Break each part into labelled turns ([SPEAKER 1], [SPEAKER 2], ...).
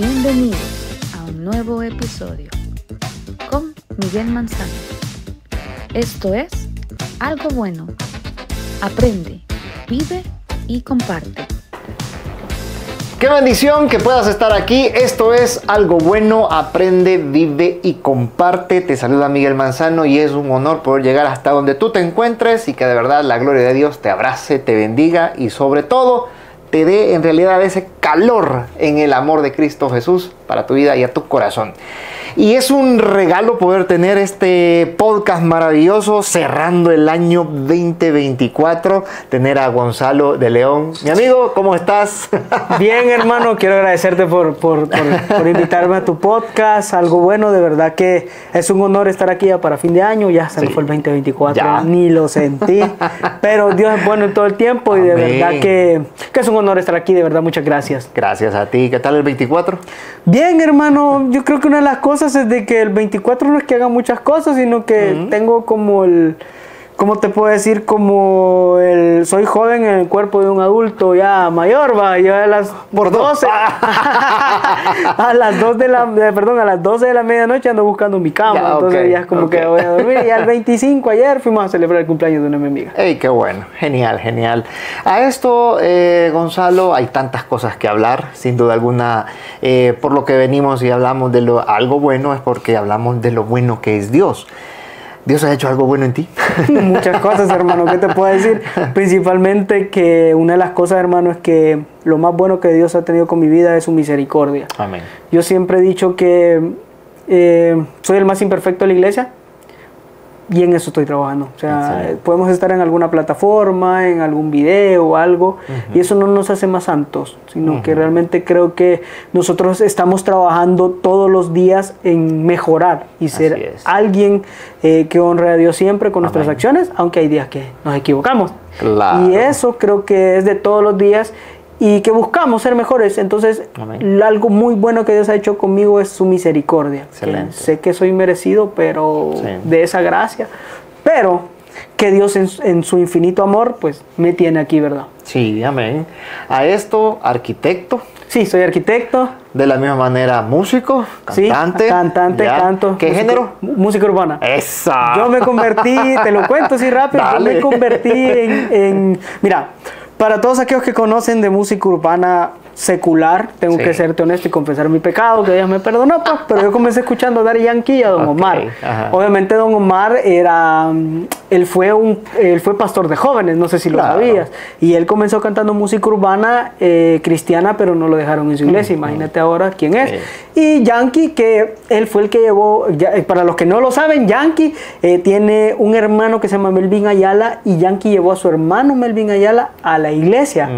[SPEAKER 1] Bienvenidos a un nuevo episodio con Miguel Manzano. Esto es Algo Bueno. Aprende, vive y comparte.
[SPEAKER 2] ¡Qué bendición que puedas estar aquí! Esto es Algo Bueno, aprende, vive y comparte. Te saluda Miguel Manzano y es un honor poder llegar hasta donde tú te encuentres y que de verdad la gloria de Dios te abrace, te bendiga y sobre todo te dé en realidad ese calor en el amor de Cristo Jesús para tu vida y a tu corazón. Y es un regalo poder tener este podcast maravilloso cerrando el año 2024, tener a Gonzalo de León. Mi amigo, ¿cómo estás?
[SPEAKER 3] Bien, hermano, quiero agradecerte por invitarme a tu podcast, Algo Bueno. De verdad que es un honor estar aquí ya para fin de año, ya se nos fue el 2024, ya. Ni lo sentí, pero Dios es bueno en todo el tiempo. Amén. Y de verdad que es un honor estar aquí, de verdad, muchas gracias.
[SPEAKER 2] Gracias a ti. ¿Qué tal el 24?
[SPEAKER 3] Bien, hermano, yo creo que una de las cosas es de que el 24 no es que haga muchas cosas, sino que tengo como el, ¿cómo te puedo decir? Como el, soy joven en el cuerpo de un adulto ya mayor, va, yo a las
[SPEAKER 2] por 12,
[SPEAKER 3] a las 2 de la, perdón, a las 12 de la medianoche ando buscando mi cama, ya, entonces ya es como que voy a dormir. Y al 25 ayer fuimos a celebrar el cumpleaños de una amiga.
[SPEAKER 2] ¡Ey, qué bueno! Genial, genial. A esto, Gonzalo, hay tantas cosas que hablar, sin duda alguna. Por lo que venimos y hablamos de algo bueno es porque hablamos de lo bueno que es Dios. ¿Dios ha hecho algo bueno en ti?
[SPEAKER 3] Muchas cosas, hermano, ¿qué te puedo decir? Principalmente que una de las cosas, hermano, es que lo más bueno que Dios ha tenido con mi vida es su misericordia.
[SPEAKER 2] Amén.
[SPEAKER 3] Yo siempre he dicho que soy el más imperfecto de la iglesia y en eso estoy trabajando. O sea, podemos estar en alguna plataforma, en algún video o algo, y eso no nos hace más santos, sino que realmente creo que nosotros estamos trabajando todos los días en mejorar y ser alguien que honre a Dios siempre con nuestras acciones, aunque hay días que nos equivocamos.
[SPEAKER 2] Claro.
[SPEAKER 3] Y eso creo que es de todos los días y que buscamos ser mejores. Entonces, algo muy bueno que Dios ha hecho conmigo es su misericordia. Que sé que soy merecido, pero de esa gracia. Pero que Dios en su infinito amor, pues me tiene aquí, ¿verdad?
[SPEAKER 2] Sí, amén. A esto, arquitecto.
[SPEAKER 3] Sí, soy arquitecto.
[SPEAKER 2] De la misma manera, músico, cantante.
[SPEAKER 3] Sí, cantante, canto.
[SPEAKER 2] ¿Qué género?
[SPEAKER 3] Música urbana.
[SPEAKER 2] ¡Esa!
[SPEAKER 3] Yo me convertí, te lo cuento así rápido, yo me convertí en... Mira, para todos aquellos que conocen de música urbana secular, tengo que serte honesto y confesar mi pecado, que Dios me perdonó, pues, pero yo comencé escuchando a Daddy Yankee y a Don Omar. Obviamente Don Omar él fue pastor de jóvenes, no sé si lo sabías, y él comenzó cantando música urbana cristiana, pero no lo dejaron en su iglesia. Imagínate ahora quién es. Y Yankee, que él fue el que llevó, para los que no lo saben, Yankee tiene un hermano que se llama Melvin Ayala, y Yankee llevó a su hermano Melvin Ayala a la iglesia.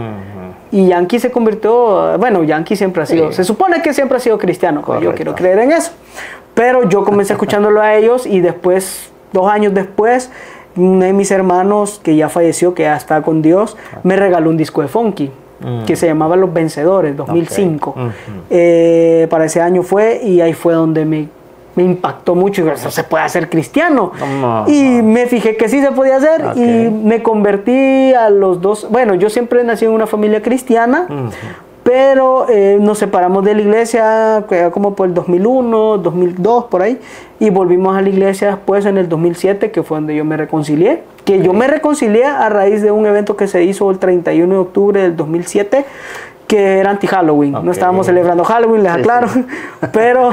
[SPEAKER 3] Y Yankee se convirtió, bueno, Yankee siempre ha sido, se supone que siempre ha sido cristiano, correcto. Yo quiero creer en eso. Pero yo comencé escuchándolo a ellos y después, 2 años después, uno de mis hermanos que ya falleció, que ya está con Dios, me regaló un disco de funky que se llamaba Los Vencedores, 2005. Para ese año fue, y ahí fue donde me impactó mucho y eso se puede hacer cristiano. Y me fijé que sí se podía hacer y me convertí a los 2. Bueno, yo siempre nací en una familia cristiana, pero nos separamos de la iglesia como por el 2001, 2002, por ahí, y volvimos a la iglesia después en el 2007, que fue donde yo me reconcilié. Que yo me reconcilié a raíz de un evento que se hizo el 31 de octubre del 2007, que era anti-Halloween. No estábamos celebrando Halloween, les aclaro, pero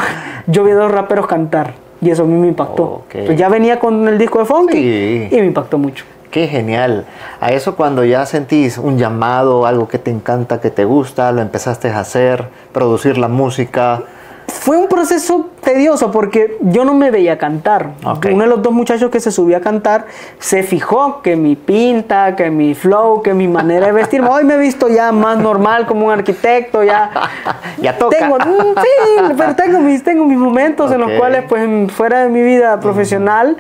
[SPEAKER 3] yo vi a 2 raperos cantar y eso a mí me impactó. Pues ya venía con el disco de funky y me impactó mucho.
[SPEAKER 2] ¡Qué genial! A eso cuando ya sentís un llamado, algo que te encanta, que te gusta, lo empezaste a hacer, producir la música.
[SPEAKER 3] Fue un proceso tedioso porque yo no me veía cantar. Uno de los 2 muchachos que se subía a cantar se fijó que mi pinta, que mi flow, que mi manera de vestir, hoy me he visto ya más normal como un arquitecto, ya
[SPEAKER 2] toca.
[SPEAKER 3] Pero tengo mis momentos en los cuales, pues, fuera de mi vida profesional,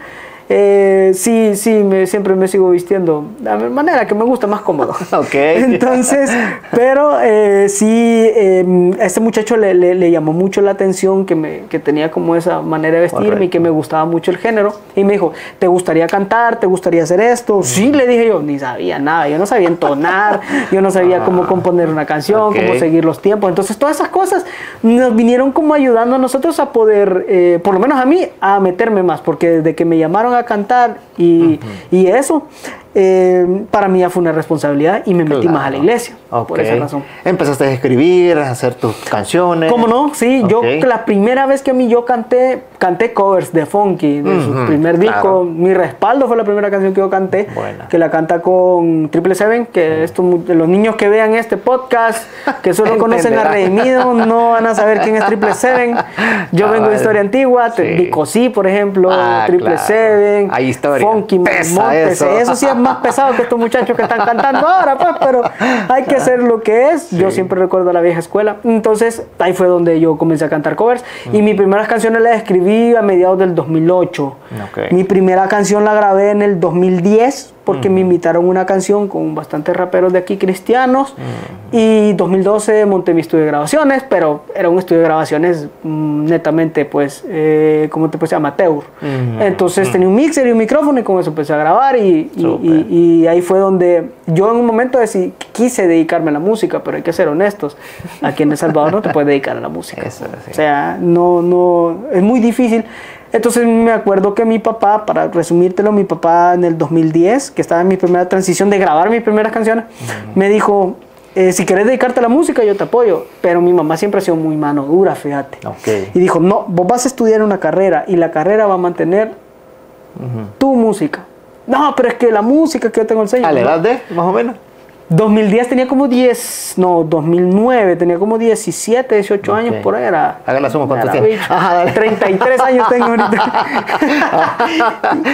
[SPEAKER 3] Sí, siempre me sigo vistiendo de la manera que me gusta, más cómodo.
[SPEAKER 2] Ok.
[SPEAKER 3] Entonces, pero sí, este muchacho le llamó mucho la atención que tenía como esa manera de vestirme. Correcto. Y que me gustaba mucho el género. Y me dijo, ¿te gustaría cantar? ¿Te gustaría hacer esto? Sí, le dije yo, ni sabía nada. Yo no sabía entonar, yo no sabía cómo componer una canción, cómo seguir los tiempos. Entonces, todas esas cosas nos vinieron como ayudando a nosotros a poder, por lo menos a mí, a meterme más. Porque desde que me llamaron a cantar y eso, para mí ya fue una responsabilidad y me metí más a la iglesia. Por esa razón.
[SPEAKER 2] Empezaste a escribir, a hacer tus canciones.
[SPEAKER 3] ¿Cómo no? Sí, yo la primera vez que yo canté covers de Funky, de su primer disco. Claro. Mi Respaldo fue la primera canción que yo canté. Buena. Que la canta con Triple Seven, que los niños que vean este podcast, que solo conocen a Redimido, no van a saber quién es Triple Seven. Yo vengo de historia antigua, Vicosí, por ejemplo, Triple Seven,
[SPEAKER 2] hay historia.
[SPEAKER 3] Funky, Montes, eso sí es más pesado que estos muchachos que están cantando ahora, pues, pero hay que hacer lo que es. Yo siempre recuerdo la vieja escuela. Entonces, ahí fue donde yo comencé a cantar covers. Y mis primeras canciones las escribí a mediados del 2008. Mi primera canción la grabé en el 2010 porque me invitaron una canción con bastantes raperos de aquí cristianos. Y 2012 monté mi estudio de grabaciones, pero era un estudio de grabaciones netamente, pues, ¿cómo te puedes decir? Amateur. Entonces tenía un mixer y un micrófono y con eso empecé a grabar y ahí fue donde yo en un momento quise dedicarme a la música, pero hay que ser honestos. Aquí en El Salvador no te puedes dedicar a la música. Eso, sí. O sea, no, es muy difícil. Entonces me acuerdo que mi papá, para resumírtelo, mi papá en el 2010, que estaba en mi primera transición de grabar mis primeras canciones, me dijo, si querés dedicarte a la música yo te apoyo, pero mi mamá siempre ha sido muy mano dura, fíjate. Y dijo, no, vos vas a estudiar una carrera y la carrera va a mantener tu música. No, pero es que la música que yo tengo el sello.
[SPEAKER 2] ¿A la edad de, más o menos?
[SPEAKER 3] 2010 tenía como 2009 tenía como 17, 18 años, por ahí era.
[SPEAKER 2] Haga la suma, ¿cuánto tienes?
[SPEAKER 3] 33 años tengo ahorita.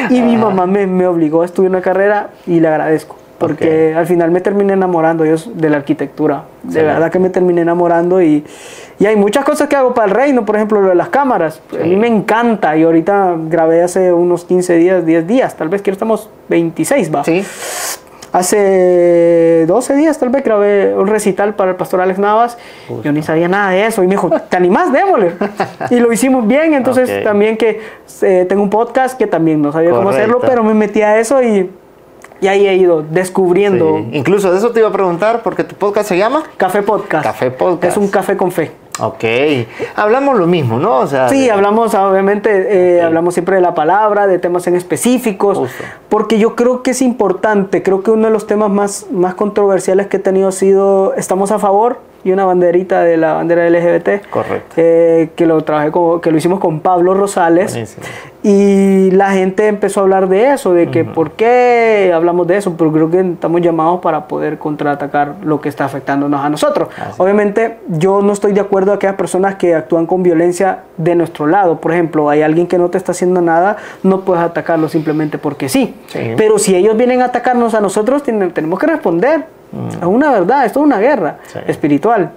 [SPEAKER 3] Y mi mamá me obligó a estudiar una carrera y le agradezco. Porque al final me terminé enamorando yo de la arquitectura. De verdad que me terminé enamorando y hay muchas cosas que hago para el reino, por ejemplo, lo de las cámaras. A mí me encanta y ahorita grabé hace unos 15 días, 10 días, tal vez que estamos 26, ¿va? Sí. Hace 12 días tal vez grabé un recital para el pastor Alex Navas. Yo ni sabía nada de eso y me dijo, ¿te animás? Démosle. Y lo hicimos bien, entonces también que tengo un podcast que también no sabía cómo hacerlo, pero me metí a eso y ahí he ido descubriendo.
[SPEAKER 2] Sí. Incluso de eso te iba a preguntar, porque tu podcast se llama
[SPEAKER 3] Café Podcast.
[SPEAKER 2] Café Podcast.
[SPEAKER 3] Es un café con fe.
[SPEAKER 2] Hablamos lo mismo, ¿no? O sea,
[SPEAKER 3] sí, hablamos obviamente, hablamos siempre de la palabra, de temas en específicos, porque yo creo que es importante, creo que uno de los temas más controversiales que he tenido ha sido, estamos a favor, y una banderita de la bandera LGBT.
[SPEAKER 2] Correcto.
[SPEAKER 3] Que lo hicimos con Pablo Rosales. Buenísimo. Y la gente empezó a hablar de eso, de que por qué hablamos de eso, pero creo que estamos llamados para poder contraatacar lo que está afectándonos a nosotros. Obviamente, yo no estoy de acuerdo a aquellas personas que actúan con violencia de nuestro lado. Por ejemplo, hay alguien que no te está haciendo nada, no puedes atacarlo simplemente porque sí. Pero si ellos vienen a atacarnos a nosotros, tenemos que responder. Es una verdad, esto es una guerra espiritual.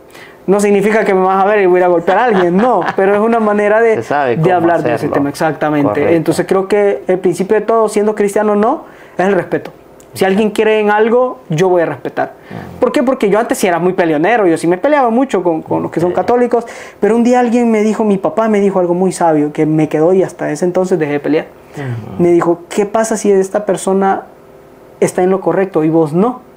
[SPEAKER 3] No significa que me vas a ver y voy a ir a golpear a alguien, no, pero es una manera de hablar de ese tema, exactamente. Correcto. Entonces creo que el principio de todo, siendo cristiano no, es el respeto. Si alguien cree en algo, yo voy a respetar. ¿Por qué? Porque yo antes sí era muy peleonero, yo sí me peleaba mucho con los que son católicos, pero un día alguien me dijo, mi papá me dijo algo muy sabio, que me quedó y hasta ese entonces dejé de pelear. Me dijo, ¿qué pasa si esta persona está en lo correcto y vos no?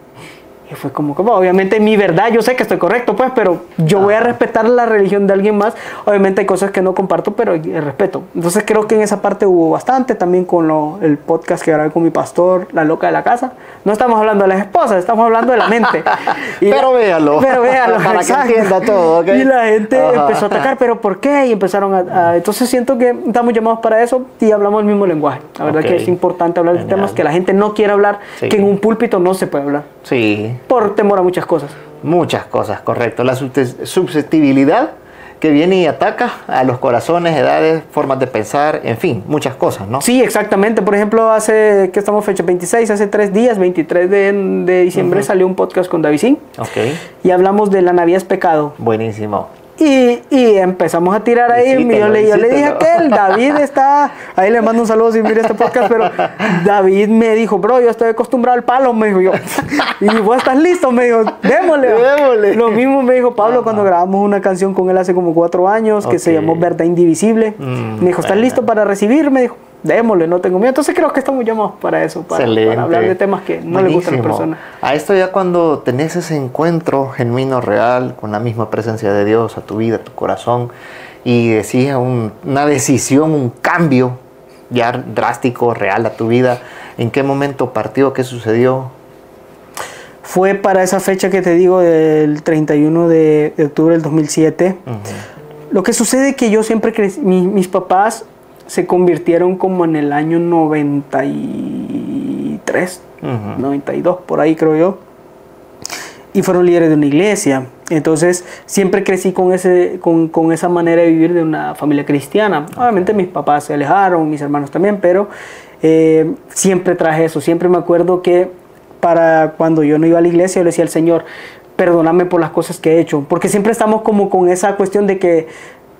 [SPEAKER 3] Y fue como que, bueno, obviamente mi verdad, yo sé que estoy correcto, pues, pero yo voy a respetar la religión de alguien más. Obviamente hay cosas que no comparto, pero respeto. Entonces creo que en esa parte hubo bastante, también con el podcast que grabé con mi pastor, La Loca de la Casa. No estamos hablando de las esposas, estamos hablando de la mente.
[SPEAKER 2] Pero véalo. Para
[SPEAKER 3] exacto.
[SPEAKER 2] que entienda todo, ¿okay?
[SPEAKER 3] Y la gente empezó a atacar, ¿pero por qué? Y empezaron entonces siento que estamos llamados para eso y hablamos el mismo lenguaje. La verdad que es importante hablar de temas que la gente no quiere hablar, que en un púlpito no se puede hablar.
[SPEAKER 2] Sí.
[SPEAKER 3] Por temor a muchas cosas.
[SPEAKER 2] Muchas cosas, correcto. La susceptibilidad que viene y ataca a los corazones, edades, formas de pensar, en fin, muchas cosas, ¿no?
[SPEAKER 3] Sí, exactamente. Por ejemplo, hace, que estamos fecha 26, hace 3 días, 23 de diciembre, salió un podcast con David Sin. Y hablamos de la Navidad es pecado.
[SPEAKER 2] Buenísimo.
[SPEAKER 3] Y empezamos a tirar ahí. Yo le dije a aquel, David está. Ahí le mando un saludo si mira este podcast. Pero David me dijo, bro, yo estoy acostumbrado al palo. Me dijo yo. Y vos estás listo. Me dijo, démosle. Lo mismo me dijo Pablo cuando grabamos una canción con él hace como 4 años que se llamó Verdad Indivisible. Me dijo, ¿estás listo para recibir? Me dijo, démosle, no tengo miedo. Entonces creo que estamos llamados para eso, para hablar de temas que no le gustan a las personas.
[SPEAKER 2] A esto ya cuando tenés ese encuentro genuino, real, con la misma presencia de Dios a tu vida, a tu corazón, y decís una decisión, un cambio ya drástico, real a tu vida, ¿en qué momento partió? ¿Qué sucedió?
[SPEAKER 3] Fue para esa fecha que te digo, del 31 de octubre del 2007. Lo que sucede es que yo siempre crecí, mis papás se convirtieron como en el año 93, 92, por ahí creo yo. Y fueron líderes de una iglesia. Entonces siempre crecí con esa manera de vivir de una familia cristiana. Obviamente mis papás se alejaron, mis hermanos también, pero siempre traje eso. Siempre me acuerdo que para cuando yo no iba a la iglesia, yo le decía al Señor, perdóname por las cosas que he hecho. Porque siempre estamos como con esa cuestión de que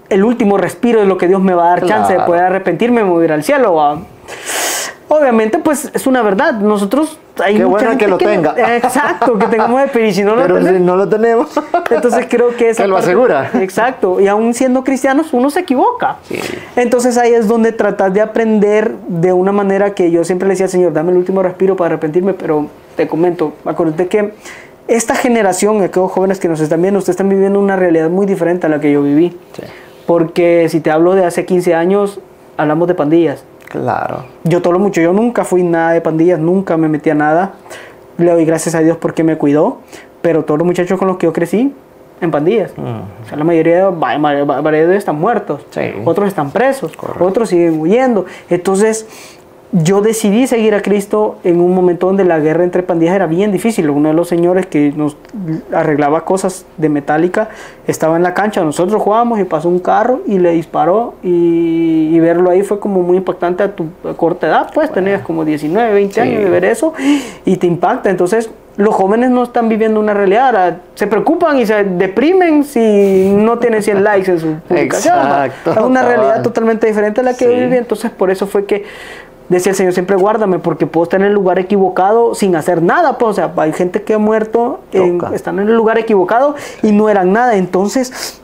[SPEAKER 3] el último respiro es lo que Dios me va a dar chance de poder arrepentirme, me voy a ir al cielo. Obviamente, pues es una verdad. Nosotros hay
[SPEAKER 2] qué
[SPEAKER 3] mucha
[SPEAKER 2] bueno
[SPEAKER 3] gente
[SPEAKER 2] que lo tenga.
[SPEAKER 3] Exacto, que tengamos espíritu. Y si no
[SPEAKER 2] pero si no lo tenemos.
[SPEAKER 3] Entonces creo que esa
[SPEAKER 2] que lo asegura.
[SPEAKER 3] Exacto. Y aún siendo cristianos, uno se equivoca. Sí. Entonces ahí es donde tratas de aprender de una manera que yo siempre le decía al Señor, dame el último respiro para arrepentirme. Pero te comento, acuérdate que esta generación, aquellos jóvenes que nos están viendo, ustedes están viviendo una realidad muy diferente a la que yo viví. Sí. Porque si te hablo de hace 15 años, hablamos de pandillas.
[SPEAKER 2] Claro.
[SPEAKER 3] Yo nunca fui nada de pandillas, nunca me metí a nada. Le doy gracias a Dios porque me cuidó. Pero todos los muchachos con los que yo crecí, en pandillas. O sea, la mayoría de ellos están muertos. Sí. Otros están presos. Correcto. Otros siguen huyendo. Entonces, yo decidí seguir a Cristo en un momento donde la guerra entre pandillas era bien difícil. Uno de los señores que nos arreglaba cosas de Metallica estaba en la cancha. Nosotros jugábamos y pasó un carro y le disparó. Y verlo ahí fue como muy impactante a tu corta edad. Pues tenías como 19, 20 años de ver eso y te impacta. Entonces, los jóvenes no están viviendo una realidad. Ahora, se preocupan y se deprimen si no tienen 100 likes en su publicación. Exacto. Es una realidad totalmente diferente a la que yo viví. Entonces, por eso fue que decía el Señor, siempre guárdame, porque puedo estar en el lugar equivocado sin hacer nada. Pues, o sea, hay gente que ha muerto, están en el lugar equivocado y no eran nada. Entonces,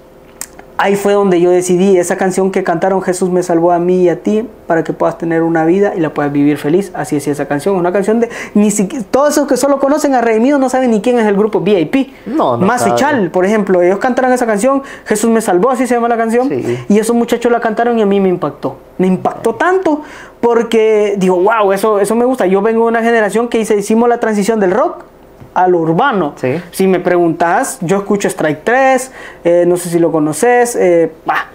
[SPEAKER 3] ahí fue donde yo decidí, esa canción que cantaron, Jesús me salvó a mí y a ti, para que puedas tener una vida y la puedas vivir feliz. Así es esa canción, una canción de, ni siquiera, todos esos que solo conocen a Redimidos no saben ni quién es el grupo VIP. Más y Chal, por ejemplo, ellos cantaron esa canción, Jesús me salvó, así se llama la canción, y esos muchachos la cantaron y a mí me impactó. Me impactó tanto porque digo, wow, eso me gusta. Yo vengo de una generación que hicimos la transición del rock a lo urbano. Si me preguntas, yo escucho Strike 3, no sé si lo conoces,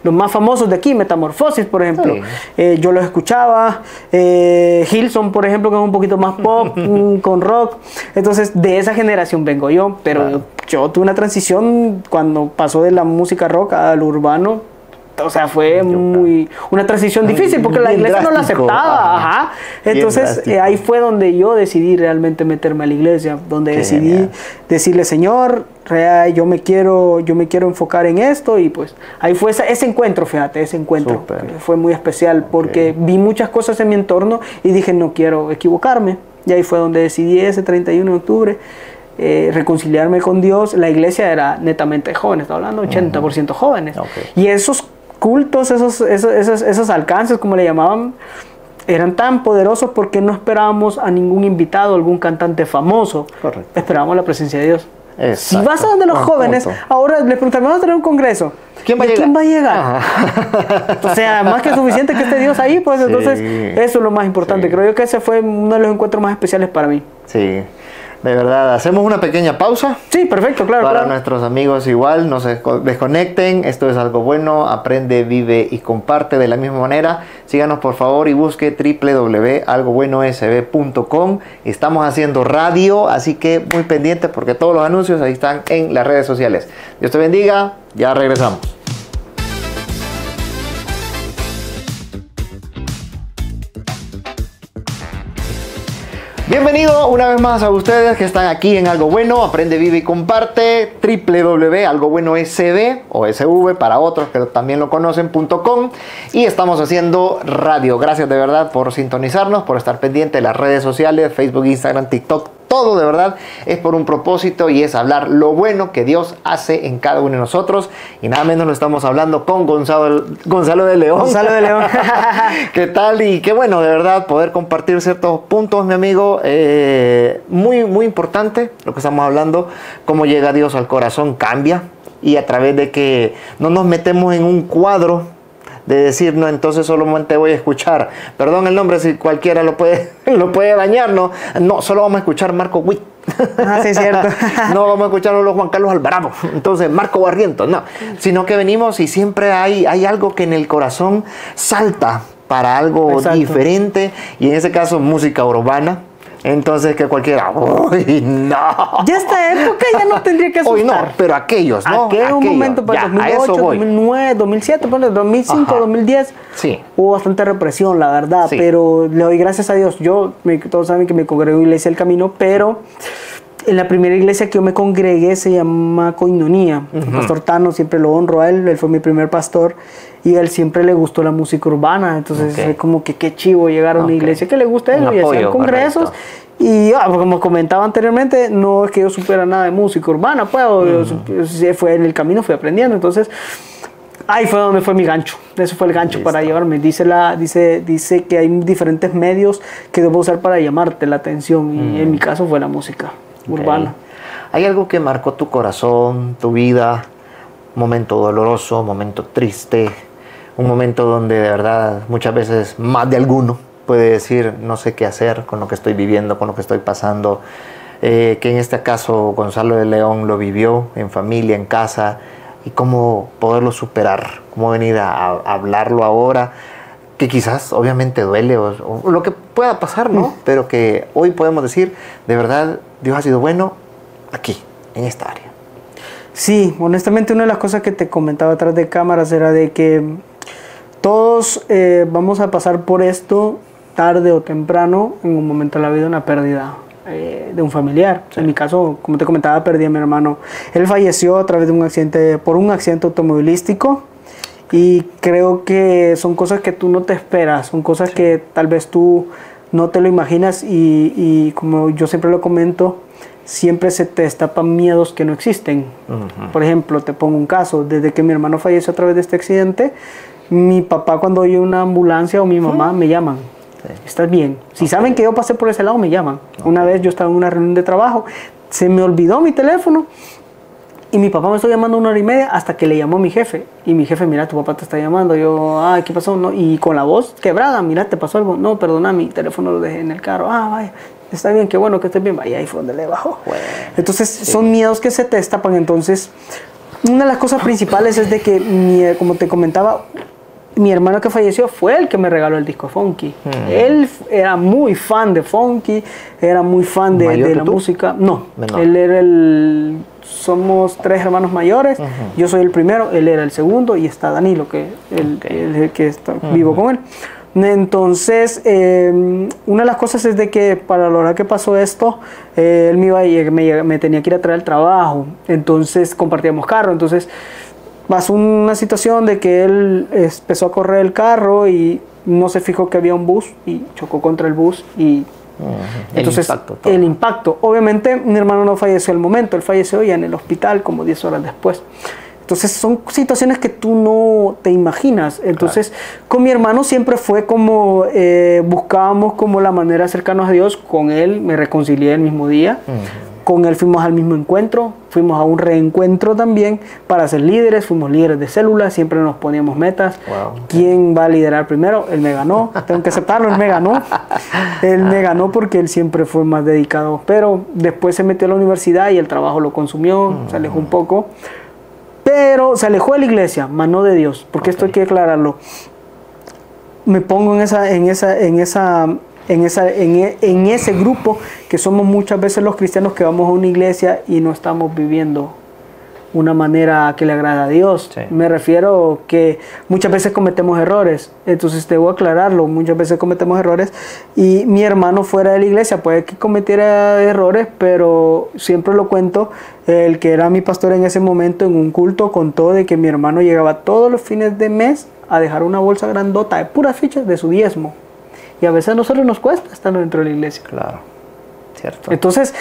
[SPEAKER 3] los más famosos de aquí, Metamorfosis, por ejemplo, yo los escuchaba, Hillsong, por ejemplo, que es un poquito más pop, con rock. Entonces, de esa generación vengo yo, pero yo tuve una transición cuando pasó de la música rock al urbano. O sea, fue una transición difícil porque la iglesia no la aceptaba. Entonces, ahí fue donde yo decidí realmente meterme a la iglesia, donde decidí decirle, Señor, yo me quiero enfocar en esto. Y pues ahí fue ese encuentro, fíjate, ese encuentro. Fue muy especial porque vi muchas cosas en mi entorno y dije, no quiero equivocarme. Y ahí fue donde decidí ese 31 de octubre reconciliarme con Dios. La iglesia era netamente jóvenes, estaba hablando 80% jóvenes. Y esos cultos, esos alcances, como le llamaban, eran tan poderosos porque no esperábamos a ningún invitado, algún cantante famoso. Esperábamos la presencia de Dios. Si vas a donde los jóvenes, ahora les preguntamos, vamos a tener un congreso. ¿Quién va a llegar? O sea, más que suficiente que esté Dios ahí, pues entonces eso es lo más importante. Creo yo que ese fue uno de los encuentros más especiales para mí.
[SPEAKER 2] Sí. De verdad, hacemos una pequeña pausa.
[SPEAKER 3] Sí, perfecto, claro.
[SPEAKER 2] Para nuestros amigos igual, no se desconecten. Esto es Algo Bueno, aprende, vive y comparte de la misma manera. Síganos por favor y busque www.algobuenosb.com. Estamos haciendo radio, así que muy pendientes porque todos los anuncios ahí están en las redes sociales. Dios te bendiga, ya regresamos. Bienvenido una vez más a ustedes que están aquí en Algo Bueno, Aprende, Vive y Comparte, www.algobuenosb o SV para otros que también lo conocen.com, y estamos haciendo radio. Gracias de verdad por sintonizarnos, por estar pendiente de las redes sociales, Facebook, Instagram, TikTok. Todo de verdad es por un propósito y es hablar lo bueno que Dios hace en cada uno de nosotros. Y nada menos lo estamos hablando con Gonzalo de León.
[SPEAKER 3] Gonzalo de León.
[SPEAKER 2] ¿Qué tal? Y qué bueno de verdad poder compartir ciertos puntos, mi amigo. Muy importante lo que estamos hablando. Cómo llega Dios al corazón cambia. Y a través de que no nos metemos en un cuadro de decir, no, entonces solamente voy a escuchar, perdón el nombre si cualquiera lo puede dañar, no, solo vamos a escuchar Marco Witt.
[SPEAKER 3] Ah, sí, es cierto.
[SPEAKER 2] No vamos a escuchar a los Juan Carlos Alvarado, entonces Marco Barrientos, no, sino que venimos y siempre hay algo que en el corazón salta para algo
[SPEAKER 3] Exacto.
[SPEAKER 2] diferente, y en ese caso música urbana. Entonces que cualquiera, uy, no.
[SPEAKER 3] Ya esta época ya no tendría que asustar.
[SPEAKER 2] Hoy no, pero aquellos, ¿no?
[SPEAKER 3] Aquel un momento para 2008, 2009, 2007, 2005, ajá, 2010.
[SPEAKER 2] Sí.
[SPEAKER 3] Hubo bastante represión, la verdad. Sí. Pero le doy gracias a Dios. Todos saben que me congrego en Iglesia del Camino, pero en la primera iglesia que yo me congregué se llama Coinonía. El pastor Tano, siempre lo honro a él fue mi primer pastor. Y a él siempre le gustó la música urbana, entonces es como que qué chivo llegar a una iglesia que le gusta eso, y hacer congresos. Correcto. Y como comentaba anteriormente, no es que yo supiera nada de música urbana, pues fue en el camino, fui aprendiendo, entonces ahí fue donde fue mi gancho, eso fue el gancho. Listo. Para llevarme. Dice que hay diferentes medios que debo usar para llamarte la atención, y en mi caso fue la música urbana.
[SPEAKER 2] ¿Hay algo que marcó tu corazón, tu vida? Momento doloroso, momento triste, un momento donde de verdad muchas veces más de alguno puede decir no sé qué hacer con lo que estoy viviendo, con lo que estoy pasando, que en este caso Gonzalo de León lo vivió en familia, en casa, y cómo poderlo superar, cómo venir a hablarlo ahora, que quizás obviamente duele o lo que pueda pasar, ¿no? Pero que hoy podemos decir, de verdad Dios ha sido bueno aquí, en esta área.
[SPEAKER 3] Sí, honestamente una de las cosas que te comentaba atrás de cámaras era de que todos vamos a pasar por esto tarde o temprano, en un momento de la vida, una pérdida de un familiar. Sí. En mi caso, como te comentaba, perdí a mi hermano. Él falleció a través de por un accidente automovilístico, y creo que son cosas que tú no te esperas, son cosas que tal vez tú no te lo imaginas, y como yo siempre lo comento, siempre se te destapan miedos que no existen. Por ejemplo, te pongo un caso. Desde que mi hermano falleció a través de este accidente, mi papá, cuando oye una ambulancia, o mi mamá, me llaman. ¿Estás bien? Si saben que yo pasé por ese lado, me llaman. Una vez yo estaba en una reunión de trabajo, se me olvidó mi teléfono, y mi papá me estuvo llamando 1 hora y media hasta que le llamó mi jefe. Y mi jefe, mira, tu papá te está llamando. Yo, ¿qué pasó? No. Y con la voz quebrada, mira, ¿te pasó algo? No, perdona, mi teléfono lo dejé en el carro. Vaya. Está bien, qué bueno que estés bien. Vaya, ahí fue donde le bajó. Bueno, entonces, son miedos que se te destapan. Entonces, una de las cosas principales es de que, como te comentaba, mi hermano que falleció fue el que me regaló el disco Funky. Él era muy fan de Funky, era muy fan de la música. No, él era somos 3 hermanos mayores. Yo soy el primero, él era el segundo, y está Danilo, que el que está vivo con él. Entonces, una de las cosas es de que para la hora que pasó esto, él me tenía que ir a traer al trabajo, entonces compartíamos carro. Entonces pasó una situación de que él empezó a correr el carro y no se fijó que había un bus y chocó contra el bus, y entonces el impacto. Obviamente mi hermano no falleció al momento, él falleció ya en el hospital como 10 horas después. Entonces son situaciones que tú no te imaginas. Entonces con mi hermano siempre fue como buscábamos como la manera de acercarnos a Dios. Con él me reconcilié el mismo día. Con él fuimos al mismo encuentro, fuimos a un reencuentro también para ser líderes, fuimos líderes de célula, siempre nos poníamos metas. ¿Quién va a liderar primero? Él me ganó, tengo que aceptarlo, él me ganó. Él me ganó porque él siempre fue más dedicado, pero después se metió a la universidad y el trabajo lo consumió, se alejó un poco. Pero se alejó de la iglesia, mas no de Dios, porque esto hay que aclararlo. Me pongo en ese grupo que somos muchas veces los cristianos que vamos a una iglesia y no estamos viviendo una manera que le agrada a Dios.
[SPEAKER 2] Sí.
[SPEAKER 3] Me refiero que muchas veces cometemos errores, entonces debo aclararlo, muchas veces cometemos errores y mi hermano fuera de la iglesia puede que cometiera errores, pero siempre lo cuento, el que era mi pastor en ese momento en un culto contó de que mi hermano llegaba todos los fines de mes a dejar una bolsa grandota de puras fichas de su diezmo y a veces a nosotros nos cuesta estar dentro de la iglesia.
[SPEAKER 2] Claro, cierto.
[SPEAKER 3] Entonces,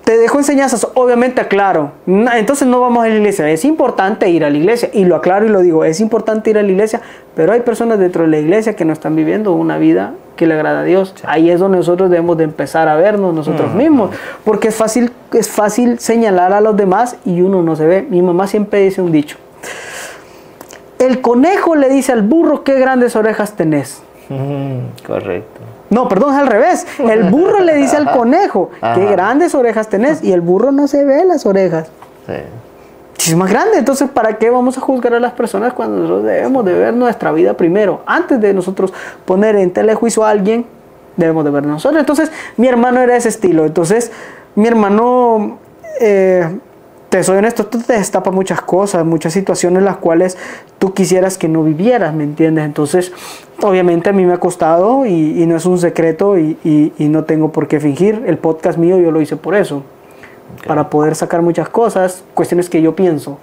[SPEAKER 3] te dejo enseñanzas, obviamente aclaro, entonces no vamos a la iglesia, es importante ir a la iglesia, y lo aclaro y lo digo, es importante ir a la iglesia, pero hay personas dentro de la iglesia que no están viviendo una vida que le agrada a Dios. Sí. Ahí es donde nosotros debemos de empezar a vernos nosotros mismos, porque es fácil señalar a los demás y uno no se ve. Mi mamá siempre dice un dicho, el conejo le dice al burro, qué grandes orejas tenés.
[SPEAKER 2] Correcto.
[SPEAKER 3] No, perdón, es al revés. El burro le dice al conejo, qué grandes orejas tenés, y el burro no se ve las orejas. Sí. Es más grande, entonces ¿para qué vamos a juzgar a las personas cuando nosotros debemos de ver nuestra vida primero? Antes de nosotros poner en telejuicio a alguien, debemos de ver nosotros. Entonces, mi hermano era de ese estilo. Entonces, mi hermano, te soy honesto, tú te destapa muchas cosas, muchas situaciones en las cuales tú quisieras que no vivieras, ¿me entiendes? Entonces, obviamente a mí me ha costado y no es un secreto y no tengo por qué fingir. El podcast mío yo lo hice por eso, para poder sacar muchas cosas, cuestiones que yo pienso,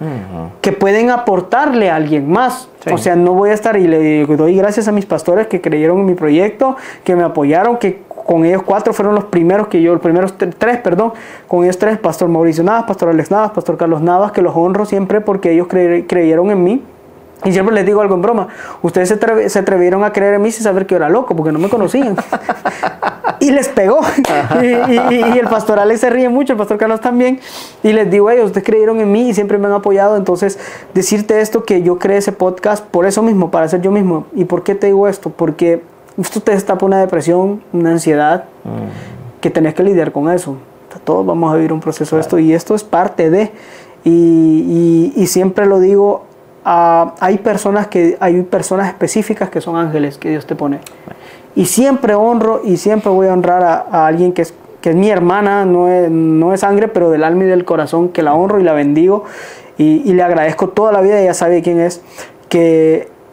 [SPEAKER 3] que pueden aportarle a alguien más. Sí. O sea, no voy a estar, y le doy gracias a mis pastores que creyeron en mi proyecto, que me apoyaron, que con ellos 4 fueron los primeros que yo, los primeros 3, perdón, con ellos 3, Pastor Mauricio Navas, Pastor Alex Navas, Pastor Carlos Navas, que los honro siempre porque ellos creyeron en mí. Y siempre les digo algo en broma, ustedes se atrevieron a creer en mí sin saber que yo era loco, porque no me conocían. Y les pegó. Y el pastor Alex se ríe mucho, el pastor Carlos también. Y les digo, ellos, ustedes creyeron en mí y siempre me han apoyado. Entonces, decirte esto, que yo creé ese podcast por eso mismo, para ser yo mismo. ¿Y por qué te digo esto? Porque esto te destapa una depresión, una ansiedad, que tenés que lidiar con eso. O sea, todos vamos a vivir un proceso de esto, y esto es parte de. Y siempre lo digo, hay personas específicas que son ángeles que Dios te pone. Y siempre honro y siempre voy a honrar a alguien que es mi hermana, no es sangre, pero del alma y del corazón, que la honro y la bendigo y le agradezco toda la vida. Ella sabe quién es,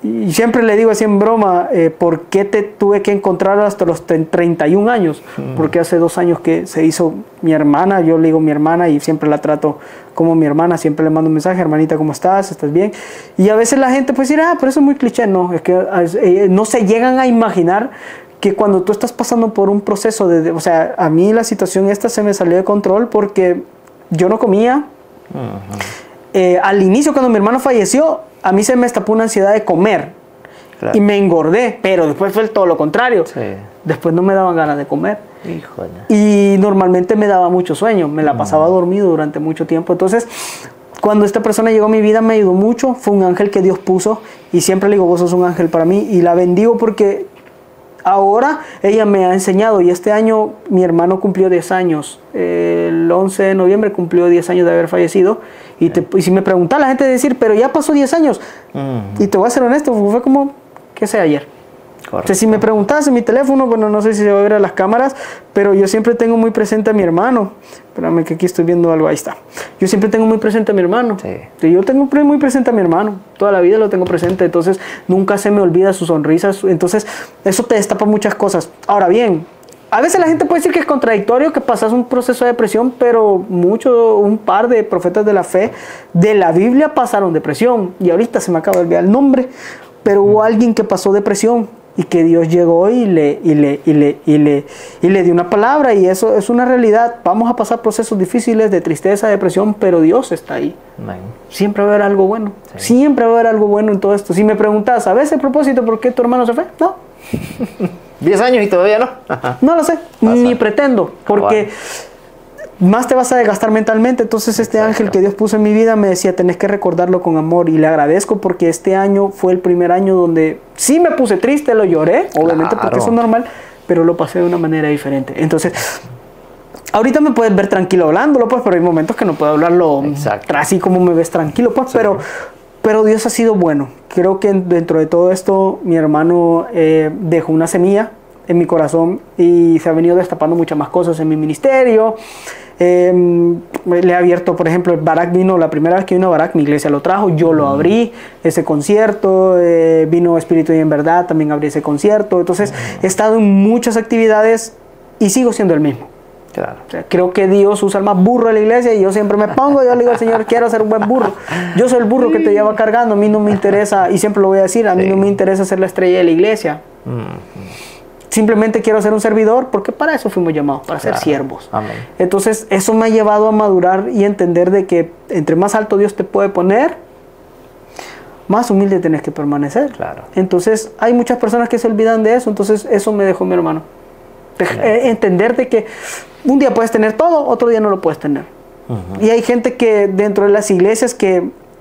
[SPEAKER 3] y siempre le digo así en broma, ¿por qué te tuve que encontrar hasta los 31 años? Porque hace 2 años que se hizo mi hermana, yo le digo mi hermana y siempre la trato como mi hermana, siempre le mando un mensaje, hermanita, ¿cómo estás? ¿Estás bien? Y a veces la gente puede decir, pero eso es muy cliché. No, es que no se llegan a imaginar que cuando tú estás pasando por un proceso o sea, a mí la situación esta se me salió de control porque yo no comía. Al inicio, cuando mi hermano falleció, a mí se me destapó una ansiedad de comer. Claro. Y me engordé, pero después fue todo lo contrario. Sí. Después no me daban ganas de comer.
[SPEAKER 2] Híjole.
[SPEAKER 3] Y normalmente me daba mucho sueño, me la pasaba dormido durante mucho tiempo. Entonces, cuando esta persona llegó a mi vida, me ayudó mucho, fue un ángel que Dios puso, y siempre le digo, vos sos un ángel para mí, y la bendigo porque ahora ella me ha enseñado, y este año mi hermano cumplió 10 años, el 11 de noviembre cumplió 10 años de haber fallecido, y si me pregunta la gente decir, pero ya pasó 10 años, y te voy a ser honesto, fue como, ¿qué sé ayer? O sea, si me preguntas en mi teléfono, bueno, no sé si se va a ver a las cámaras, pero yo siempre tengo muy presente a mi hermano. Espérame que aquí estoy viendo algo, ahí está. Yo siempre tengo muy presente a mi hermano. Sí. Yo tengo muy presente a mi hermano, toda la vida lo tengo presente, entonces nunca se me olvida sus sonrisas, entonces eso te destapa muchas cosas. Ahora bien, a veces la gente puede decir que es contradictorio, que pasas un proceso de depresión, pero un par de profetas de la fe de la Biblia pasaron depresión, y ahorita se me acaba de olvidar el nombre, pero hubo alguien que pasó depresión, y que Dios llegó y le dio una palabra, y eso es una realidad. Vamos a pasar procesos difíciles de tristeza, depresión, pero Dios está ahí. Siempre va a haber algo bueno. Sí. Siempre va a haber algo bueno en todo esto. Si me preguntas, ¿sabes el propósito por qué tu hermano se fue? No.
[SPEAKER 2] 10 años y todavía no.
[SPEAKER 3] No lo sé, ni pretendo, porque más te vas a desgastar mentalmente. Entonces este ángel que Dios puso en mi vida me decía, tenés que recordarlo con amor, y le agradezco porque este año fue el primer año donde sí me puse triste, lo lloré, obviamente, porque eso es normal, pero lo pasé de una manera diferente. Entonces, ahorita me puedes ver tranquilo hablándolo, pues, pero hay momentos que no puedo hablarlo así como me ves tranquilo, pues, sí. Pero Dios ha sido bueno. Creo que dentro de todo esto mi hermano dejó una semilla en mi corazón y se ha venido destapando muchas más cosas en mi ministerio. Le he abierto, por ejemplo, Barak vino, la primera vez que vino Barak, mi iglesia lo trajo, yo lo abrí, ese concierto, vino Espíritu y en Verdad, también abrí ese concierto. Entonces he estado en muchas actividades y sigo siendo el mismo.
[SPEAKER 2] Claro.
[SPEAKER 3] O sea, creo que Dios usa el más burro de la iglesia y yo siempre me pongo, yo le digo al Señor, quiero ser un buen burro. Yo soy el burro que te lleva cargando, a mí no me interesa, y siempre lo voy a decir, a mí no me interesa ser la estrella de la iglesia. Simplemente quiero ser un servidor, porque para eso fuimos llamados, para ser siervos.
[SPEAKER 2] Amén.
[SPEAKER 3] Entonces, eso me ha llevado a madurar y entender de que entre más alto Dios te puede poner, más humilde tenés que permanecer.
[SPEAKER 2] Claro.
[SPEAKER 3] Entonces, hay muchas personas que se olvidan de eso, entonces eso me dejó mi hermano. Entender de que un día puedes tener todo, otro día no lo puedes tener. Y hay gente que dentro de las iglesias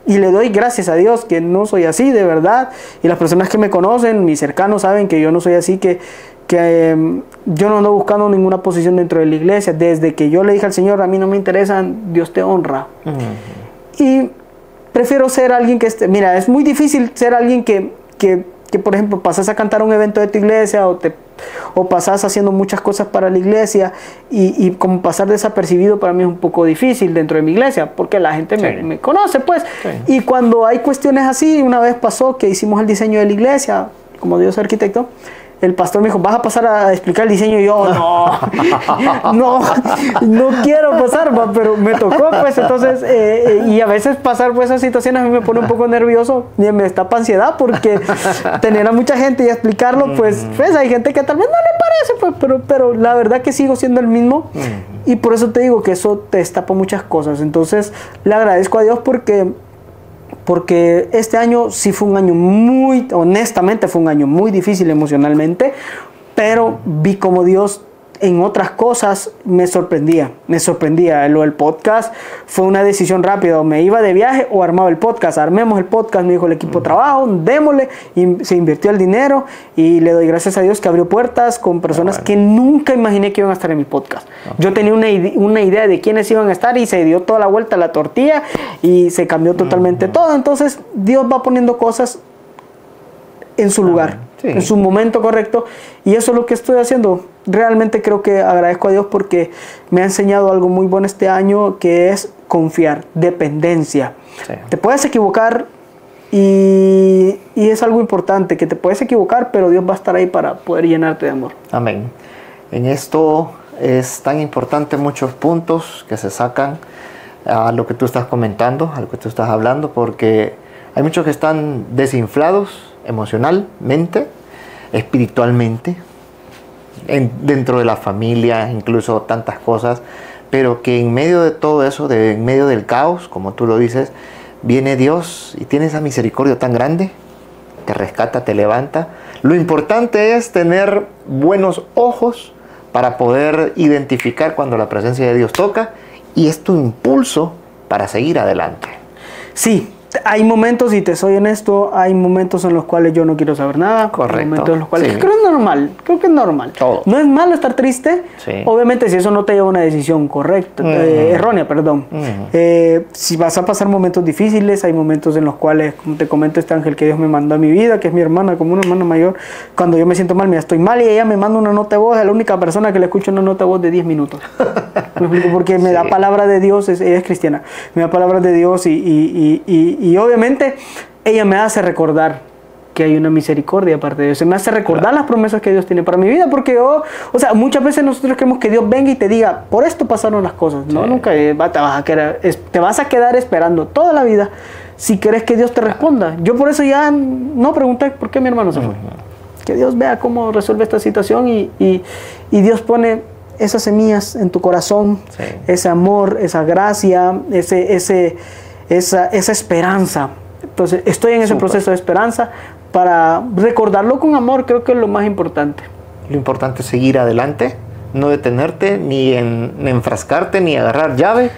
[SPEAKER 3] y le doy gracias a Dios que no soy así, de verdad. Y las personas que me conocen, mis cercanos, saben que yo no soy así, que yo no ando buscando ninguna posición dentro de la iglesia. Desde que yo le dije al Señor, a mí no me interesan, Dios te honra. Y prefiero ser alguien que esté... Mira, es muy difícil ser alguien que por ejemplo, pasas a cantar a un evento de tu iglesia o pasas haciendo muchas cosas para la iglesia y como pasar desapercibido para mí es un poco difícil dentro de mi iglesia porque la gente me conoce, pues. Sí. Y cuando hay cuestiones así, una vez pasó que hicimos el diseño de la iglesia, como Dios arquitecto, el pastor me dijo, ¿vas a pasar a explicar el diseño? Y yo, no quiero pasar, pero me tocó, pues. Entonces, y a veces pasar por esas situaciones a mí me pone un poco nervioso y me destapa ansiedad porque tener a mucha gente y explicarlo, pues hay gente que tal vez no le parece, pues, pero la verdad que sigo siendo el mismo y por eso te digo que eso te destapa muchas cosas. Entonces, le agradezco a Dios porque este año sí fue un año honestamente fue un año muy difícil emocionalmente, pero vi como Dios en otras cosas me sorprendía. Lo del podcast fue una decisión rápida, o me iba de viaje o armaba el podcast. Armemos el podcast, me dijo el equipo de trabajo, démosle, y se invirtió el dinero y le doy gracias a Dios que abrió puertas con personas que nunca imaginé que iban a estar en mi podcast. Yo tenía una idea de quiénes iban a estar y se dio toda la vuelta a la tortilla y se cambió totalmente todo. Entonces Dios va poniendo cosas en su lugar, en su momento correcto, y eso es lo que estoy haciendo. Realmente creo que agradezco a Dios porque me ha enseñado algo muy bueno este año, que es confiar, dependencia. Te puedes equivocar y es algo importante, que te puedes equivocar, pero Dios va a estar ahí para poder llenarte de amor.
[SPEAKER 2] Amén. En esto es tan importante muchos puntos que se sacan a lo que tú estás comentando, a lo que tú estás hablando, porque hay muchos que están desinflados emocionalmente, espiritualmente, dentro de la familia, incluso tantas cosas, pero que en medio de todo eso, en medio del caos, como tú lo dices, viene Dios y tiene esa misericordia tan grande, te rescata, te levanta. Lo importante es tener buenos ojos para poder identificar cuando la presencia de Dios toca, y es tu impulso para seguir adelante.
[SPEAKER 3] Sí. Hay momentos, y te soy honesto, hay momentos en los cuales yo no quiero saber nada.
[SPEAKER 2] Correcto.
[SPEAKER 3] Hay momentos en los cuales creo que es normal.
[SPEAKER 2] Todo.
[SPEAKER 3] No es malo estar triste. Sí. Obviamente, si eso no te lleva a una decisión correcta, errónea, perdón. Si vas a pasar momentos difíciles, hay momentos en los cuales, como te comento, este ángel que Dios me mandó a mi vida, que es mi hermana, como una hermana mayor, cuando yo me siento mal, estoy mal, y ella me manda una nota de voz. Es la única persona que le escucha una nota de voz de 10 minutos. Me explico, porque me da palabra de Dios, ella es cristiana, me da palabra de Dios y obviamente ella me hace recordar que hay una misericordia aparte de Dios. Se me hace recordar las promesas que Dios tiene para mi vida, porque muchas veces nosotros queremos que Dios venga y te diga, por esto pasaron las cosas. No, nunca te vas a quedar esperando toda la vida si querés que Dios te responda. Yo por eso ya no pregunté por qué mi hermano se fue. Que Dios vea cómo resuelve esta situación y Dios pone esas semillas en tu corazón, ese amor, esa gracia, esa esperanza. Entonces estoy en ese proceso de esperanza para recordarlo con amor. Creo que es lo más importante.
[SPEAKER 2] Lo importante es seguir adelante, no detenerte, ni enfrascarte, ni agarrar llave,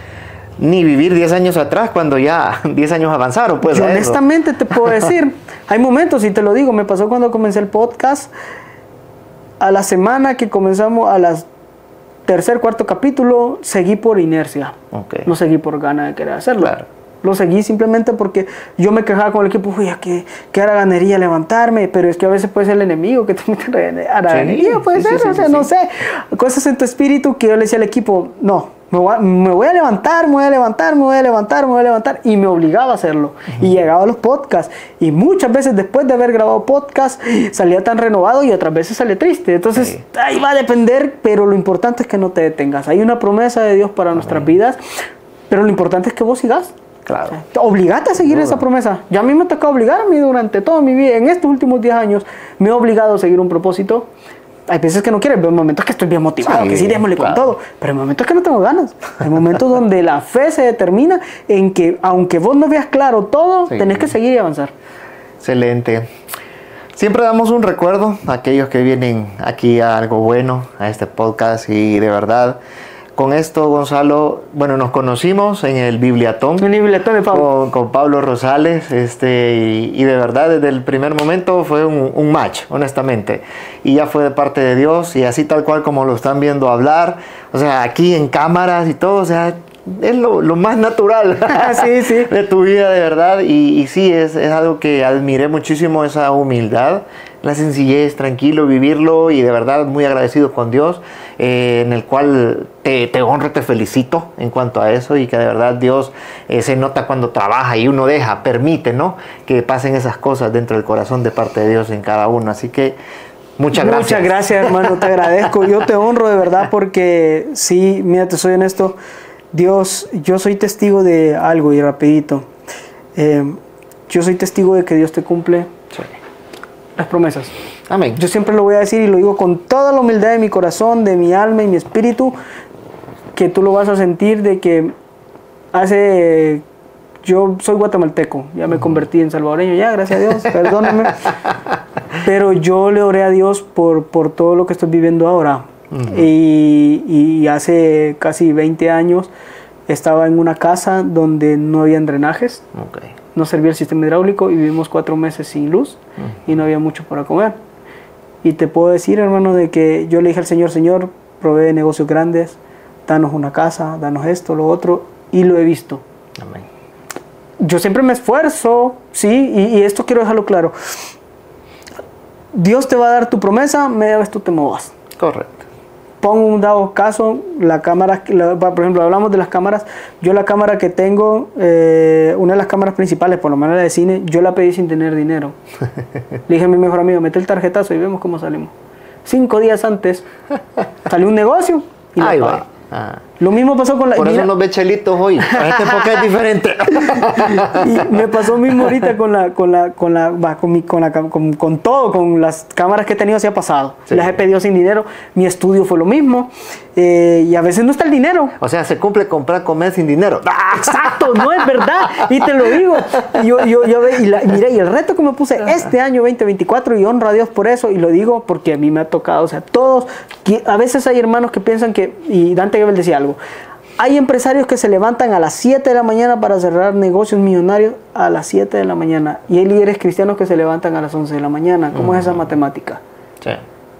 [SPEAKER 2] ni vivir 10 años atrás cuando ya 10 años avanzaron. Pues,
[SPEAKER 3] yo honestamente te puedo decir, hay momentos, y te lo digo, me pasó cuando comencé el podcast. A la semana que comenzamos, a las tercer, cuarto capítulo, seguí por inercia. No seguí por ganas de querer hacerlo. Lo seguí simplemente porque yo me quejaba con el equipo, uy, que era ganería levantarme, pero es que a veces puede ser el enemigo que te mete a la ganería, puede ser, o sea, no sé, cosas en tu espíritu que yo le decía al equipo, no, me voy a levantar, y me obligaba a hacerlo. Y llegaba a los podcasts, y muchas veces después de haber grabado podcast, salía tan renovado y otras veces salía triste. Entonces, ahí va a depender, pero lo importante es que no te detengas. Hay una promesa de Dios para nuestras vidas, pero lo importante es que vos sigas.
[SPEAKER 2] Claro.
[SPEAKER 3] O sea, obligate a seguir esa promesa. Ya a mí me tocó obligarme durante toda mi vida. En estos últimos 10 años me he obligado a seguir un propósito. Hay veces que no quiero, hay momentos que estoy bien motivado, que sí, démosle con todo, pero hay momentos que no tengo ganas. Hay momentos donde la fe se determina en que, aunque vos no veas claro todo, tenés que seguir y avanzar.
[SPEAKER 2] Excelente. Siempre damos un recuerdo a aquellos que vienen aquí a Algo Bueno, a este podcast, y de verdad, con esto, Gonzalo, bueno, nos conocimos en el Bibliatón.
[SPEAKER 3] En el Bibliatón de Pablo.
[SPEAKER 2] Con Pablo Rosales, y de verdad, desde el primer momento fue un match, honestamente. Y ya fue de parte de Dios, y así tal cual como lo están viendo hablar, o sea, aquí en cámaras y todo, o sea, es lo más natural de tu vida, de verdad. Y sí, es algo que admiré muchísimo, esa humildad, la sencillez, tranquilo, vivirlo, y de verdad muy agradecido con Dios, en el cual te honro, te felicito en cuanto a eso, y que de verdad Dios se nota cuando trabaja y uno permite, ¿no?, que pasen esas cosas dentro del corazón de parte de Dios en cada uno. Así que muchas gracias.
[SPEAKER 3] Muchas gracias, hermano, te agradezco. Yo te honro de verdad porque, sí, mira, te soy honesto, Dios, yo soy testigo de algo, y rapidito. Yo soy testigo de que Dios te cumple las promesas.
[SPEAKER 2] Amén.
[SPEAKER 3] Yo siempre lo voy a decir, y lo digo con toda la humildad de mi corazón, de mi alma y mi espíritu, que tú lo vas a sentir, de que yo soy guatemalteco, ya me convertí en salvadoreño, ya, gracias a Dios, perdóname, pero yo le oré a Dios por todo lo que estoy viviendo ahora. Y hace casi 20 años estaba en una casa donde no había drenajes, no servía el sistema hidráulico, y vivimos 4 meses sin luz y no había mucho para comer. Y te puedo decir, hermano, de que yo le dije al Señor, Señor, provee negocios grandes, danos una casa, danos esto, lo otro, y lo he visto.
[SPEAKER 2] Amén.
[SPEAKER 3] Yo siempre me esfuerzo, sí, y esto quiero dejarlo claro. Dios te va a dar tu promesa, media vez tú te movas.
[SPEAKER 2] Correcto.
[SPEAKER 3] Pongo un dado caso, la cámara, por ejemplo, hablamos de las cámaras. Yo la cámara que tengo, una de las cámaras principales, por lo menos la de cine, yo la pedí sin tener dinero. Le dije a mi mejor amigo, mete el tarjetazo y vemos cómo salimos. 5 días antes salió un negocio y lo pagué. Lo mismo pasó con la...
[SPEAKER 2] Por eso nos ve chelitos hoy. En esta época es diferente.
[SPEAKER 3] Y me pasó mismo ahorita con todo, con las cámaras que he tenido, se ha pasado. Sí. Las he pedido sin dinero. Mi estudio fue lo mismo. Y a veces no está el dinero.
[SPEAKER 2] O sea, se cumple comer sin dinero.
[SPEAKER 3] Exacto, no es verdad. Y te lo digo. Mira, y el reto que me puse este año 2024, y honro a Dios por eso, y lo digo porque a mí me ha tocado. O sea, todos, a veces hay hermanos que piensan que, y Dante Gebel decía algo, hay empresarios que se levantan a las 7 de la mañana para cerrar negocios millonarios a las 7 de la mañana. Y hay líderes cristianos que se levantan a las 11 de la mañana. ¿Cómo es esa matemática?
[SPEAKER 2] Sí.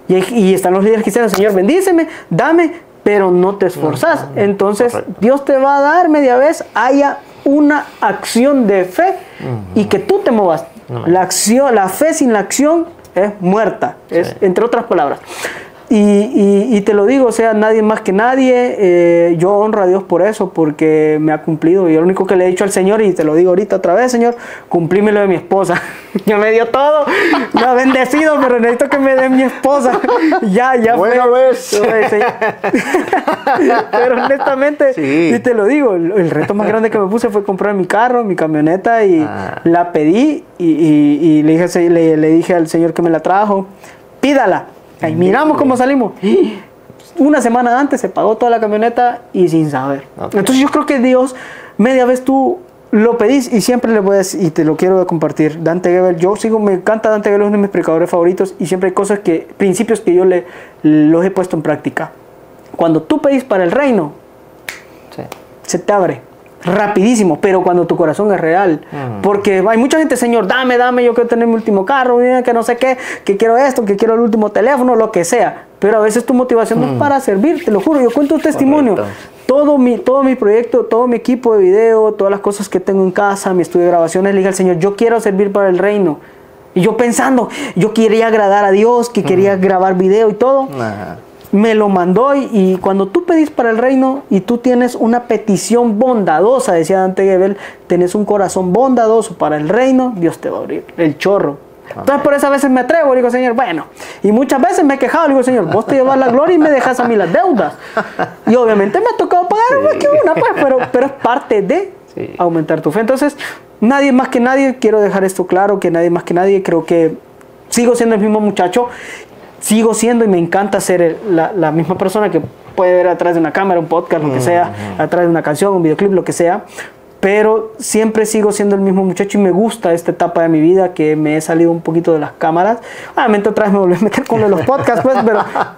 [SPEAKER 3] Y están los líderes cristianos, Señor, bendíceme, dame, pero no te esforzás. Entonces, correcto, Dios te va a dar media vez, haya una acción de fe y que tú te movas. La fe sin la acción es muerta, es, entre otras palabras. Y te lo digo, o sea, nadie más que nadie, yo honro a Dios por eso, porque me ha cumplido. Y lo único que le he dicho al Señor, y te lo digo ahorita otra vez, Señor, cumplíme lo de mi esposa. Ya me dio todo, me ha bendecido, pero necesito que me dé mi esposa. Ya
[SPEAKER 2] bueno, ves.
[SPEAKER 3] Pero honestamente, y te lo digo, el reto más grande que me puse fue comprar mi carro, mi camioneta, y la pedí, y le dije al Señor que me la trajo, pídala. Y miramos cómo salimos. Una semana antes se pagó toda la camioneta y sin saber. Entonces yo creo que Dios, media vez tú lo pedís, y siempre le voy a decir, y te lo quiero compartir, Dante Gebel, me encanta Dante Gebel, es uno de mis predicadores favoritos, y siempre hay cosas principios que yo los he puesto en práctica. Cuando tú pedís para el reino, se te abre. Rapidísimo, pero cuando tu corazón es real, porque hay mucha gente, Señor, dame, yo quiero tener mi último carro, que no sé qué, que quiero esto, que quiero el último teléfono, lo que sea, pero a veces tu motivación no es para servir, te lo juro, yo cuento un testimonio. todo mi proyecto, todo mi equipo de video, todas las cosas que tengo en casa, mi estudio de grabaciones, le dije al Señor, yo quiero servir para el reino. Y yo pensando, yo quería agradar a Dios, que quería grabar video y todo. Me lo mandó y cuando tú pedís para el reino y tú tienes una petición bondadosa, decía Dante Gebel, tenés un corazón bondadoso para el reino, Dios te va a abrir el chorro. Entonces por eso a veces me atrevo, digo, Señor, bueno, y muchas veces me he quejado, digo, Señor, vos te llevas la gloria y me dejas a mí las deudas. Y obviamente me ha tocado pagar más que una, pues, pero es parte de aumentar tu fe. Entonces, nadie más que nadie, quiero dejar esto claro, que nadie más que nadie, creo que sigo siendo el mismo muchacho, sigo siendo y me encanta ser la misma persona que puede ver atrás de una cámara, un podcast, lo que sea, atrás de una canción, un videoclip, lo que sea. Pero siempre sigo siendo el mismo muchacho y me gusta esta etapa de mi vida que me he salido un poquito de las cámaras. Obviamente otra vez me volví a meter con los podcasts, pues,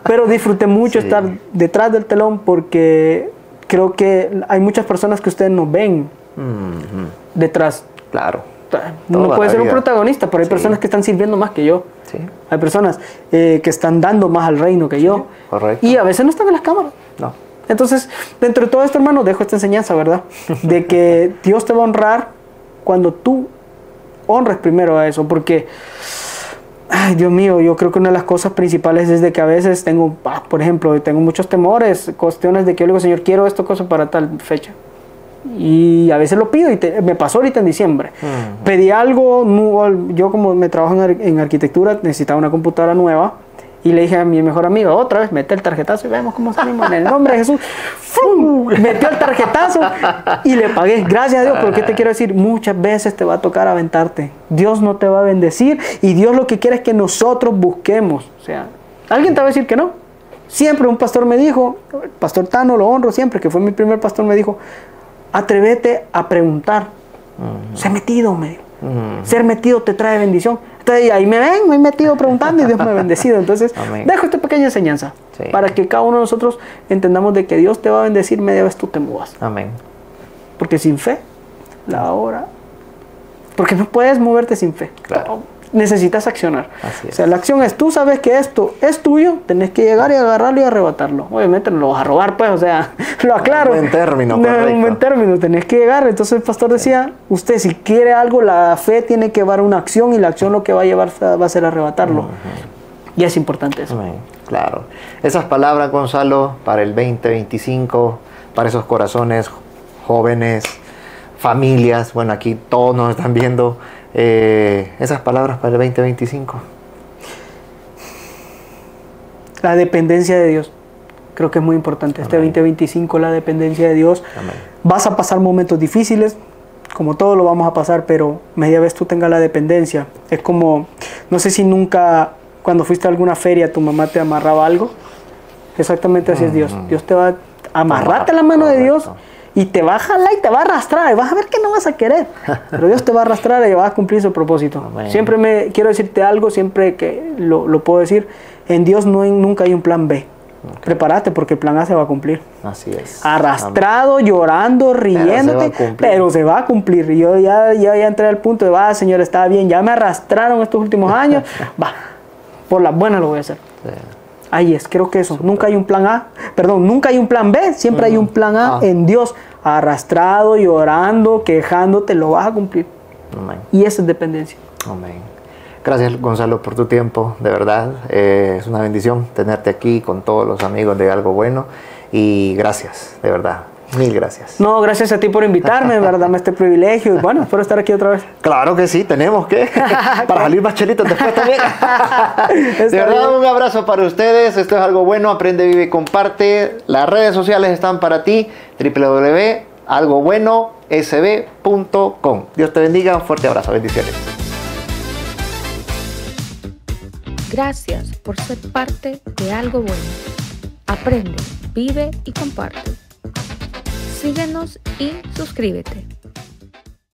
[SPEAKER 3] pero disfruté mucho estar detrás del telón porque creo que hay muchas personas que ustedes no ven detrás.
[SPEAKER 2] Claro.
[SPEAKER 3] No puede ser un protagonista, pero hay personas que están sirviendo más que yo. Hay personas que están dando más al reino que yo.
[SPEAKER 2] Correcto.
[SPEAKER 3] Y a veces no están en las cámaras.
[SPEAKER 2] No.
[SPEAKER 3] Entonces, dentro de todo esto, hermano, dejo esta enseñanza, ¿verdad? De que Dios te va a honrar cuando tú honres primero a eso. Porque, ay, Dios mío, yo creo que una de las cosas principales es de que a veces tengo, por ejemplo, tengo muchos temores, cuestiones de que yo le digo, Señor, quiero esto, cosa para tal fecha. Y a veces lo pido y me pasó ahorita en diciembre. Pedí algo, yo como me trabajo en arquitectura, necesitaba una computadora nueva. Y le dije a mi mejor amigo, otra vez, mete el tarjetazo y vemos cómo salimos en el nombre de Jesús. ¡Fum! Metió el tarjetazo y le pagué. Gracias a Dios, pero ¿qué te quiero decir? Muchas veces te va a tocar aventarte. Dios no te va a bendecir y Dios lo que quiere es que nosotros busquemos. O sea, alguien te va a decir que no. Siempre un pastor me dijo, el pastor Tano, lo honro siempre, que fue mi primer pastor, me dijo, atrévete a preguntar. Sé metido, me dijo. Ser metido te trae bendición. Entonces ahí me ven, me he metido preguntando y Dios me ha bendecido. Entonces dejo esta pequeña enseñanza para que cada uno de nosotros entendamos de que Dios te va a bendecir media vez tú te muevas.
[SPEAKER 2] Amén.
[SPEAKER 3] Porque sin fe, la obra, porque no puedes moverte sin fe.
[SPEAKER 2] Claro.
[SPEAKER 3] Necesitas accionar.
[SPEAKER 2] Así es.
[SPEAKER 3] O sea, la acción es, tú sabes que esto es tuyo, tenés que llegar y agarrarlo y arrebatarlo. Obviamente no lo vas a robar, pues, o sea, lo aclaro.
[SPEAKER 2] Un buen término,
[SPEAKER 3] correcto. Un buen término, tenés que llegar. Entonces el pastor decía, usted si quiere algo, la fe tiene que llevar una acción y la acción lo que va a llevar va a ser arrebatarlo. Y es importante eso.
[SPEAKER 2] Amén. Claro. Esas palabras, Gonzalo, para el 2025, para esos corazones jóvenes, familias, bueno, aquí todos nos están viendo. Esas palabras para el 2025.
[SPEAKER 3] La dependencia de Dios. Creo que es muy importante. Este 2025, la dependencia de Dios.
[SPEAKER 2] Amén.
[SPEAKER 3] Vas a pasar momentos difíciles, como todos lo vamos a pasar, pero media vez tú tengas la dependencia. Es como, no sé si nunca, cuando fuiste a alguna feria, tu mamá te amarraba algo. Exactamente así es Dios. Dios te va a amarrarte a la mano de Dios. Y te va a jalar y te va a arrastrar. Y vas a ver que no vas a querer. Pero Dios te va a arrastrar y va a cumplir su propósito. Amén. Siempre quiero decirte algo, siempre que lo puedo decir. En Dios nunca hay un plan B. Okay. Prepárate porque el plan A se va a cumplir.
[SPEAKER 2] Así es.
[SPEAKER 3] Arrastrado, amén, llorando, riéndote, pero se va a cumplir. Y yo ya entré al punto de, Señor, está bien, ya me arrastraron estos últimos años. Por las buenas lo voy a hacer. Sí. Ahí es, creo que eso. Nunca hay un plan A, nunca hay un plan B, siempre hay un plan A en Dios. Arrastrado, llorando, quejándote, lo vas a cumplir. Amén. Y esa es dependencia.
[SPEAKER 2] Amén. Gracias, Gonzalo, por tu tiempo, de verdad. Es una bendición tenerte aquí con todos los amigos de Algo Bueno. Y gracias, de verdad. Mil gracias.
[SPEAKER 3] No, gracias a ti por invitarme, de verdad, dame este privilegio. Y bueno, espero estar aquí otra vez.
[SPEAKER 2] Claro que sí, tenemos que. Para salir más chelitos después también. De verdad, un abrazo para ustedes. Esto es Algo Bueno. Aprende, vive y comparte. Las redes sociales están para ti. www.algobuenosb.com. Dios te bendiga. Un fuerte abrazo. Bendiciones.
[SPEAKER 1] Gracias por ser parte de Algo Bueno. Aprende, vive y comparte. Síguenos y suscríbete.